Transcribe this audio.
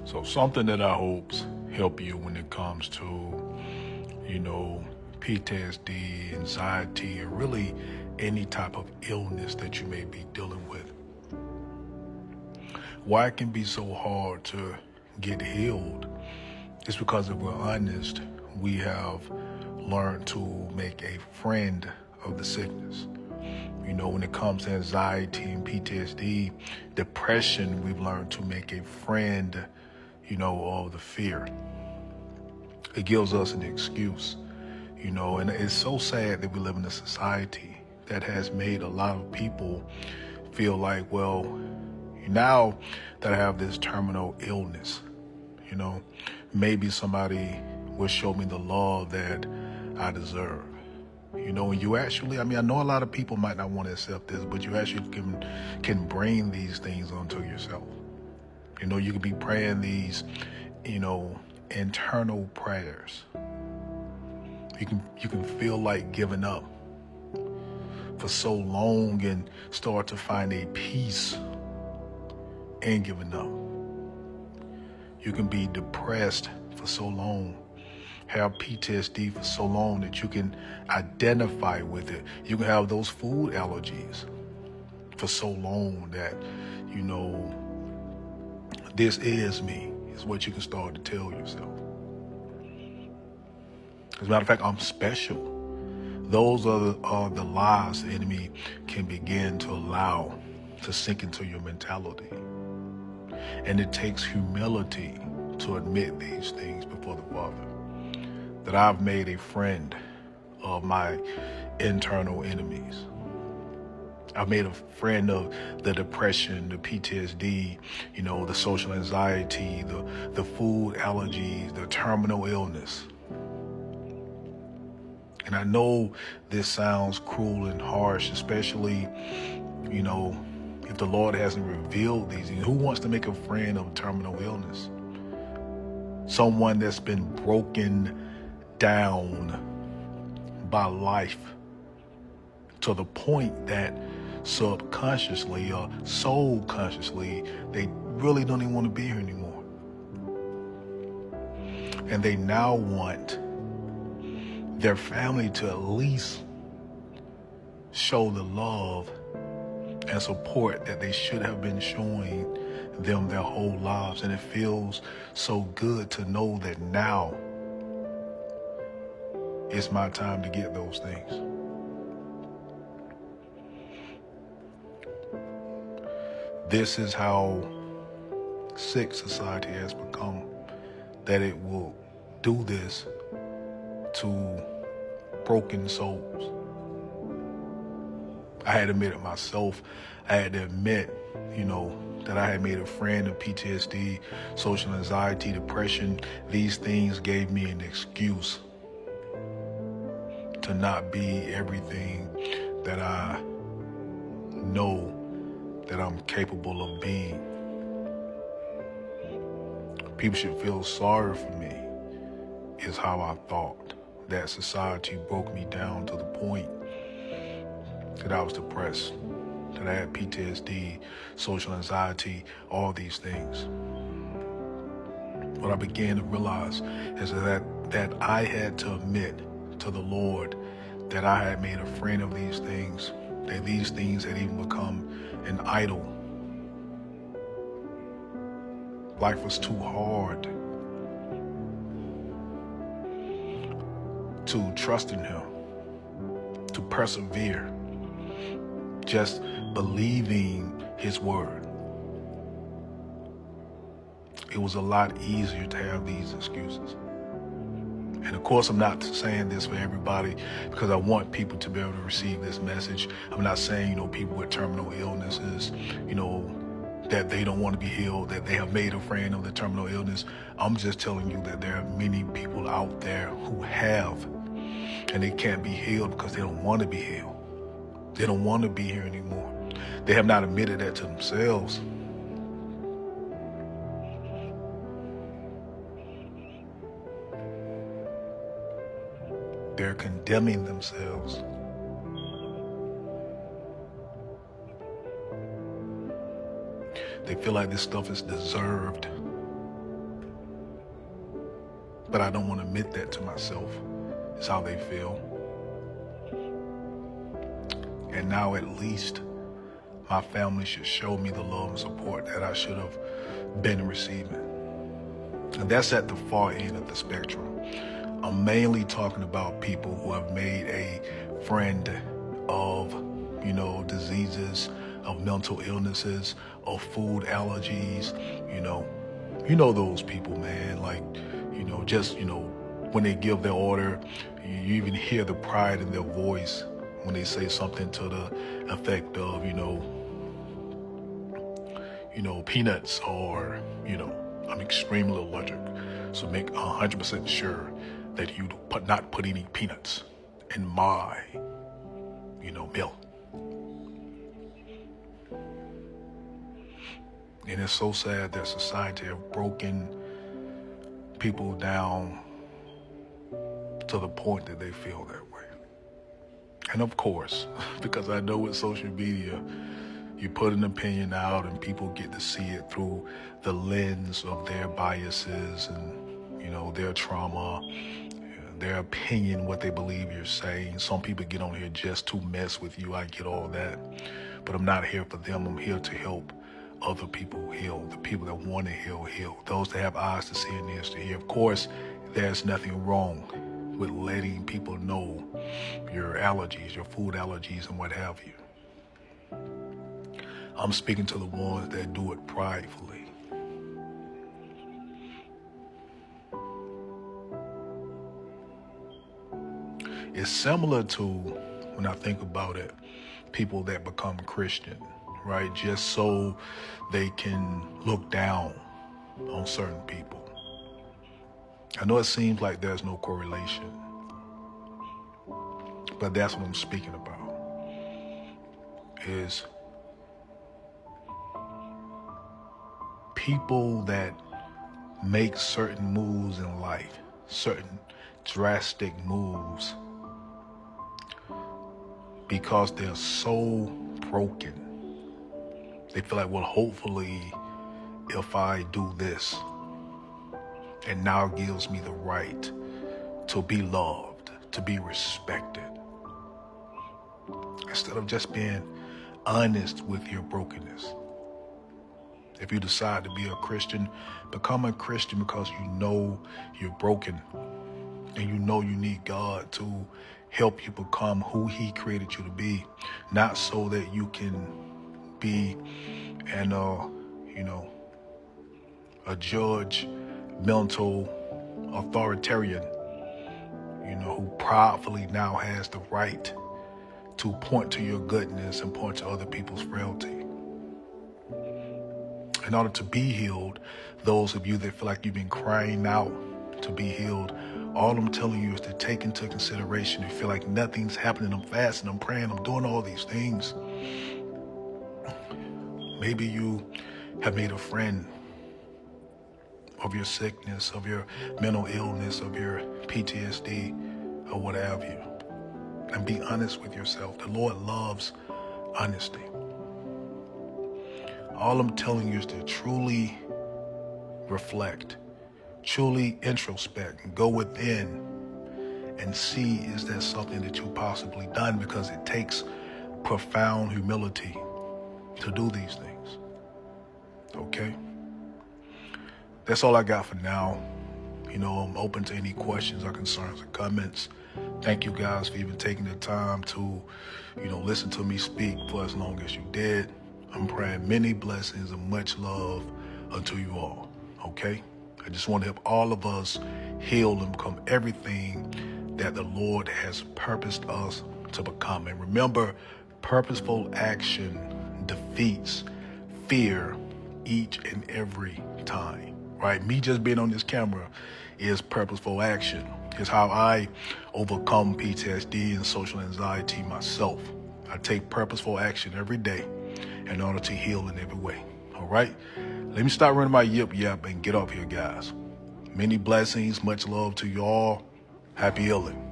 So something that I hopes help you when it comes to, you know, PTSD, anxiety, or really any type of illness that you may be dealing with. Why it can be so hard to get healed is because if we're honest, we have learned to make a friend of the sickness. You know, when it comes to anxiety and PTSD, depression, we've learned to make a friend, of the fear. It gives us an excuse, and it's so sad that we live in a society that has made a lot of people feel like, well, now that I have this terminal illness, maybe somebody will show me the love that I deserve. And you actually, I know a lot of people might not want to accept this, but you actually can bring these things onto yourself. You can be praying these, internal prayers. You can feel like giving up for so long and start to find a peace in giving up. You can be depressed for so long, have PTSD for so long that you can identify with it. You can have those food allergies for so long that, this is me, is what you can start to tell yourself. As a matter of fact, I'm special. Those are the lies the enemy can begin to allow to sink into your mentality. And it takes humility to admit these things before the Father. That I've made a friend of my internal enemies. I've made a friend of the depression, the PTSD, the social anxiety, the food allergies, the terminal illness. And I know this sounds cruel and harsh, especially, if the Lord hasn't revealed these things. Who wants to make a friend of terminal illness? Someone that's been broken down by life to the point that subconsciously or soul consciously, they really don't even want to be here anymore. And they now want their family to at least show the love and support that they should have been showing them their whole lives. And it feels so good to know that now it's my time to get those things. This is how sick society has become, that it will do this to broken souls. I had to admit it myself. I had to admit, that I had made a friend of PTSD, social anxiety, depression. These things gave me an excuse to not be everything that I know that I'm capable of being. People should feel sorry for me, is how I thought. That society broke me down to the point that I was depressed, that I had PTSD, social anxiety, all these things. What I began to realize is that I had to admit to the Lord that I had made a friend of these things, that these things had even become an idol. Life was too hard to trust in Him, to persevere, just believing His word. It was a lot easier to have these excuses. And of course, I'm not saying this for everybody because I want people to be able to receive this message. I'm not saying, people with terminal illnesses, that they don't want to be healed, that they have made a friend of the terminal illness. I'm just telling you that there are many people out there who have, and they can't be healed because they don't want to be healed. They don't want to be here anymore. They have not admitted that to themselves. They're condemning themselves. They feel like this stuff is deserved. but I don't want to admit that to myself. It's how they feel. And now at least my family should show me the love and support that I should have been receiving. And that's at the far end of the spectrum. I'm mainly talking about people who have made a friend of, diseases, of mental illnesses, of food allergies, you know those people, man. Like, when they give their order, you even hear the pride in their voice when they say something to the effect of, peanuts, or, I'm extremely allergic. So make 100% sure that you not put any peanuts in my, milk. And it's so sad that society have broken people down to the point that they feel that way. And of course, because I know with social media, you put an opinion out and people get to see it through the lens of their biases and, their trauma, their opinion, what they believe you're saying. Some people get on here just to mess with you. I get all that. But I'm not here for them. I'm here to help other people heal. The people that want to heal. Those that have eyes to see and ears to hear. Of course, there's nothing wrong with letting people know your allergies, your food allergies, and what have you. I'm speaking to the ones that do it pridefully. It's similar to, when I think about it, people that become Christian, right? Just so they can look down on certain people. I know it seems like there's no correlation, but that's what I'm speaking about, is people that make certain moves in life, certain drastic moves, because they're so broken. They feel like, well, hopefully if I do this, and now gives me the right to be loved, to be respected, instead of just being honest with your brokenness. If you decide to be a Christian, become a Christian because you know you're broken and you know you need God to help you become who He created you to be, not so that you can be an, a judge, mental authoritarian, who proudly now has the right to point to your goodness and point to other people's frailty. In order to be healed, those of you that feel like you've been crying out to be healed, all I'm telling you is to take into consideration. You feel like nothing's happening. I'm fasting, I'm praying, I'm doing all these things. Maybe you have made a friend of your sickness, of your mental illness, of your PTSD, or what have you. And be honest with yourself. The Lord loves honesty. All I'm telling you is to truly reflect, truly introspect, and go within and see, is there something that you possibly done? Because it takes profound humility to do these things. Okay? That's all I got for now. I'm open to any questions or concerns or comments. Thank you guys for even taking the time to, listen to me speak for as long as you did. I'm praying many blessings and much love unto you all. Okay? I just want to help all of us heal and become everything that the Lord has purposed us to become. And remember, purposeful action defeats fear each and every time, right? Me just being on this camera is purposeful action. It's how I overcome PTSD and social anxiety myself. I take purposeful action every day in order to heal in every way. All right? Let me start running my yip and get off here, guys. Many blessings, much love to you all. Happy healing.